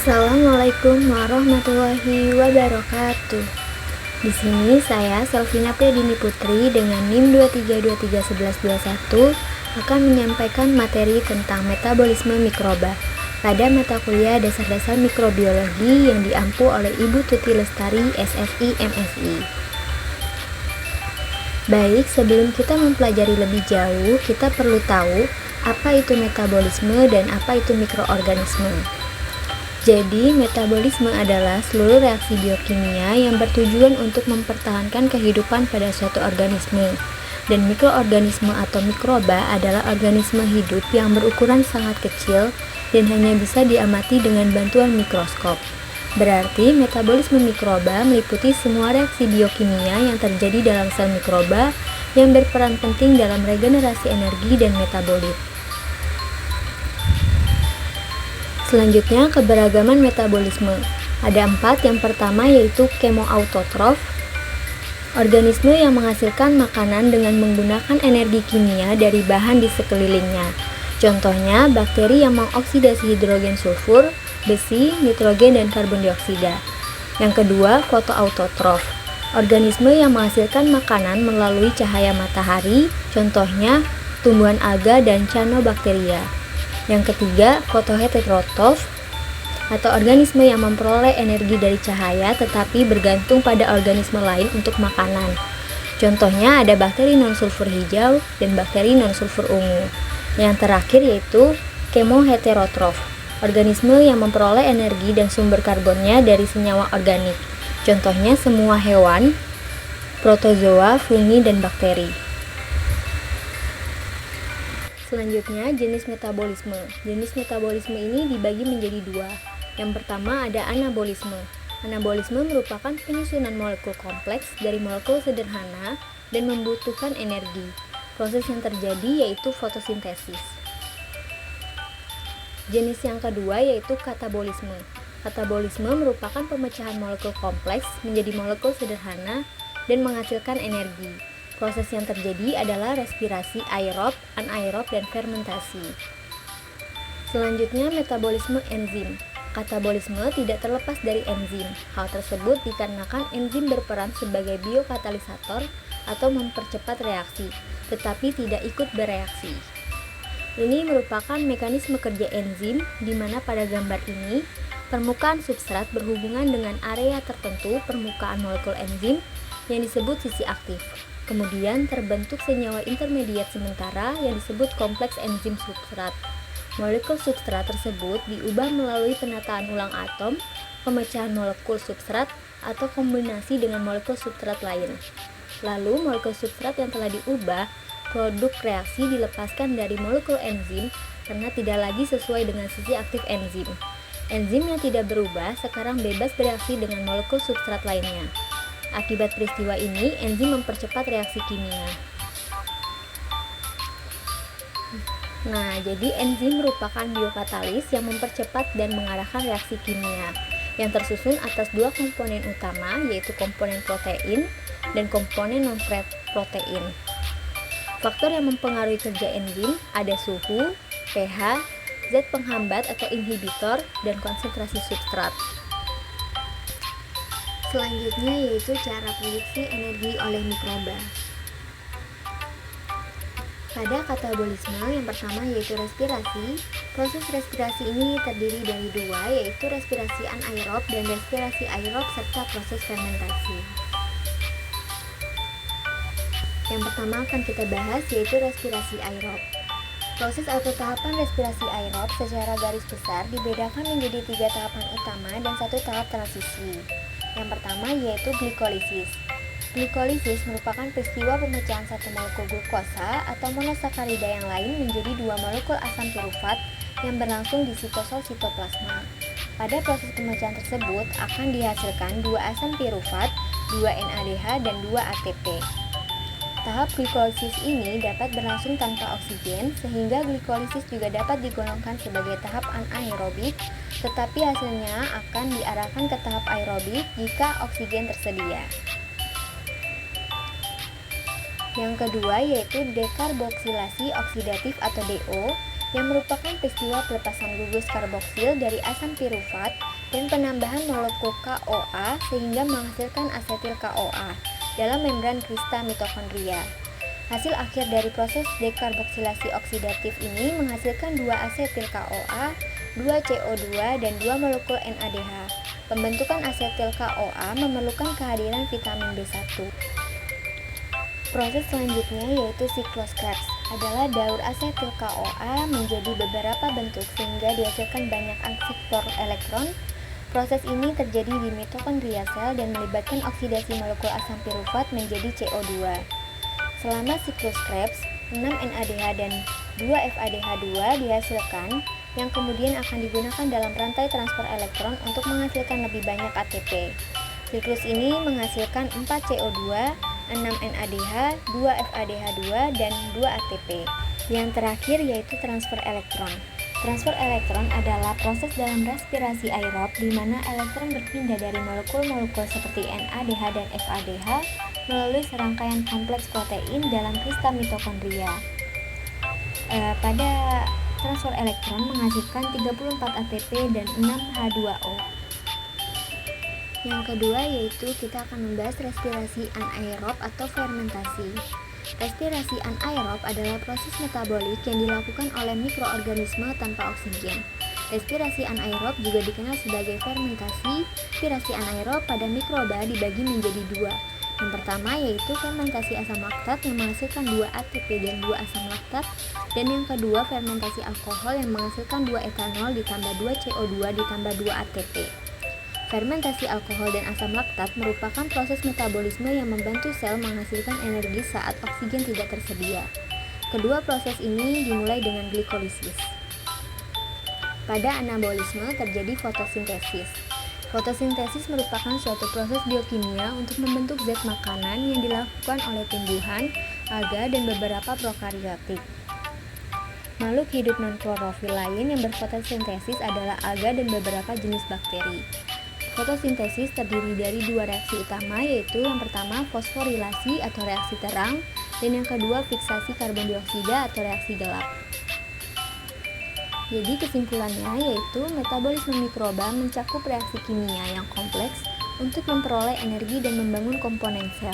Assalamualaikum warahmatullahi wabarakatuh. Di sini saya Selvina Priadini Putri dengan NIM 23231121 akan menyampaikan materi tentang metabolisme mikroba pada mata kuliah dasar-dasar mikrobiologi yang diampu oleh Ibu Tuti Lestari, SFI, MSI. Baik, sebelum kita mempelajari lebih jauh, kita perlu tahu apa itu metabolisme dan apa itu mikroorganisme. Jadi, metabolisme adalah seluruh reaksi biokimia yang bertujuan untuk mempertahankan kehidupan pada suatu organisme. Dan mikroorganisme atau mikroba adalah organisme hidup yang berukuran sangat kecil dan hanya bisa diamati dengan bantuan mikroskop. Berarti, metabolisme mikroba meliputi semua reaksi biokimia yang terjadi dalam sel mikroba yang berperan penting dalam regenerasi energi dan metabolit. Selanjutnya, keberagaman metabolisme. Ada 4, yang pertama yaitu kemoautotrof, organisme yang menghasilkan makanan dengan menggunakan energi kimia dari bahan di sekelilingnya. Contohnya, bakteri yang mengoksidasi hidrogen sulfur, besi, nitrogen, dan karbon dioksida. Yang kedua, fotoautotrof, organisme yang menghasilkan makanan melalui cahaya matahari, contohnya tumbuhan alga dan cyanobacteria. Yang ketiga, fotoheterotrof atau organisme yang memperoleh energi dari cahaya tetapi bergantung pada organisme lain untuk makanan. Contohnya ada bakteri non-sulfur hijau dan bakteri non-sulfur ungu. Yang terakhir yaitu kemoheterotrof, organisme yang memperoleh energi dan sumber karbonnya dari senyawa organik. Contohnya semua hewan, protozoa, fungi, dan bakteri. Selanjutnya, jenis metabolisme. Jenis metabolisme ini dibagi menjadi 2. Yang pertama ada anabolisme. Anabolisme merupakan penyusunan molekul kompleks dari molekul sederhana dan membutuhkan energi. Proses yang terjadi yaitu fotosintesis. Jenis yang kedua yaitu katabolisme. Katabolisme merupakan pemecahan molekul kompleks menjadi molekul sederhana dan menghasilkan energi. Proses yang terjadi adalah respirasi aerob, anaerob, dan fermentasi. Selanjutnya, metabolisme enzim. Katabolisme tidak terlepas dari enzim. Hal tersebut dikarenakan enzim berperan sebagai biokatalisator atau mempercepat reaksi, tetapi tidak ikut bereaksi. Ini merupakan mekanisme kerja enzim, di mana pada gambar ini, permukaan substrat berhubungan dengan area tertentu permukaan molekul enzim yang disebut sisi aktif. Kemudian terbentuk senyawa intermediat sementara yang disebut kompleks enzim substrat. Molekul substrat tersebut diubah melalui penataan ulang atom, pemecahan molekul substrat, atau kombinasi dengan molekul substrat lain. Lalu molekul substrat yang telah diubah, produk reaksi dilepaskan dari molekul enzim karena tidak lagi sesuai dengan sisi aktif enzim. Enzim yang tidak berubah sekarang bebas bereaksi dengan molekul substrat lainnya. Akibat peristiwa ini, enzim mempercepat reaksi kimia. Nah, jadi enzim merupakan biokatalis yang mempercepat dan mengarahkan reaksi kimia yang tersusun atas 2 komponen utama, yaitu komponen protein dan komponen non-protein. Faktor yang mempengaruhi kerja enzim ada suhu, pH, zat penghambat atau inhibitor, dan konsentrasi substrat. Selanjutnya yaitu cara produksi energi oleh mikroba. Pada katabolisme yang pertama yaitu respirasi. Proses respirasi ini terdiri dari 2, yaitu respirasi anaerob dan respirasi aerob serta proses fermentasi. Yang pertama akan kita bahas yaitu respirasi aerob. Proses atau tahapan respirasi aerob secara garis besar dibedakan menjadi 3 tahapan utama dan 1 tahap transisi. Yang pertama yaitu glikolisis. Glikolisis merupakan peristiwa pemecahan satu molekul glukosa atau monosakarida yang lain menjadi 2 molekul asam pirufat yang berlangsung di sitosol sitoplasma. Pada proses pemecahan tersebut akan dihasilkan 2 asam pirufat, 2 NADH, dan 2 ATP. Tahap glikolisis ini dapat berlangsung tanpa oksigen, sehingga glikolisis juga dapat digolongkan sebagai tahap anaerobik, tetapi hasilnya akan diarahkan ke tahap aerobik jika oksigen tersedia. Yang kedua yaitu dekarboksilasi oksidatif atau DO, yang merupakan peristiwa pelepasan gugus karboksil dari asam pirufat dan penambahan molekul KOA sehingga menghasilkan asetil KOA dalam membran krista mitokondria. Hasil akhir dari proses dekarboksilasi oksidatif ini menghasilkan 2 asetil KOA, 2 CO2, dan 2 molekul NADH. Pembentukan asetil KOA memerlukan kehadiran vitamin B1. Proses selanjutnya yaitu siklus Krebs adalah daur asetil KOA menjadi beberapa bentuk sehingga dihasilkan banyak akseptor elektron. Proses ini terjadi di mitokondria sel dan melibatkan oksidasi molekul asam pirufat menjadi CO2. Selama siklus Krebs, 6 NADH dan 2 FADH2 dihasilkan yang kemudian akan digunakan dalam rantai transfer elektron untuk menghasilkan lebih banyak ATP. Siklus ini menghasilkan 4 CO2, 6 NADH, 2 FADH2, dan 2 ATP. Yang terakhir yaitu transfer elektron. Transfer elektron adalah proses dalam respirasi aerob di mana elektron berpindah dari molekul-molekul seperti NADH dan FADH melalui serangkaian kompleks protein dalam krista mitokondria. Pada transfer elektron menghasilkan 34 ATP dan 6 H2O. Yang kedua yaitu kita akan membahas respirasi anaerob atau fermentasi. Respirasi anaerob adalah proses metabolik yang dilakukan oleh mikroorganisme tanpa oksigen. Respirasi anaerob juga dikenal sebagai fermentasi. Respirasi anaerob pada mikroba dibagi menjadi 2. Yang pertama yaitu fermentasi asam laktat yang menghasilkan 2 ATP dan 2 asam laktat, dan yang kedua fermentasi alkohol yang menghasilkan 2 etanol ditambah 2 CO2 ditambah 2 ATP. Fermentasi alkohol dan asam laktat merupakan proses metabolisme yang membantu sel menghasilkan energi saat oksigen tidak tersedia. Kedua proses ini dimulai dengan glikolisis. Pada anabolisme terjadi fotosintesis. Fotosintesis merupakan suatu proses biokimia untuk membentuk zat makanan yang dilakukan oleh tumbuhan, alga, dan beberapa prokariotik. Makhluk hidup non-klorofil lain yang berfotosintesis adalah alga dan beberapa jenis bakteri. Fotosintesis terdiri dari 2 reaksi utama, yaitu yang pertama fosforilasi atau reaksi terang, dan yang kedua fiksasi karbon dioksida atau reaksi gelap. Jadi kesimpulannya yaitu metabolisme mikroba mencakup reaksi kimia yang kompleks untuk memperoleh energi dan membangun komponen sel.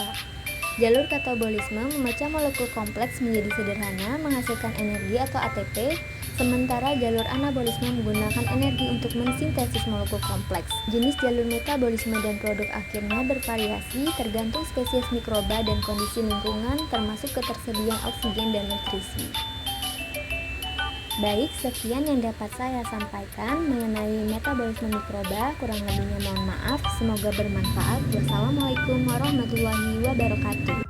Jalur katabolisme memecah molekul kompleks menjadi sederhana menghasilkan energi atau ATP, sementara jalur anabolisme menggunakan energi untuk mensintesis molekul kompleks. Jenis jalur metabolisme dan produk akhirnya bervariasi tergantung spesies mikroba dan kondisi lingkungan termasuk ketersediaan oksigen dan nutrisi. Baik, sekian yang dapat saya sampaikan mengenai metabolisme mikroba. Kurang lebihnya mohon maaf. Semoga bermanfaat. Wassalamualaikum warahmatullahi wabarakatuh.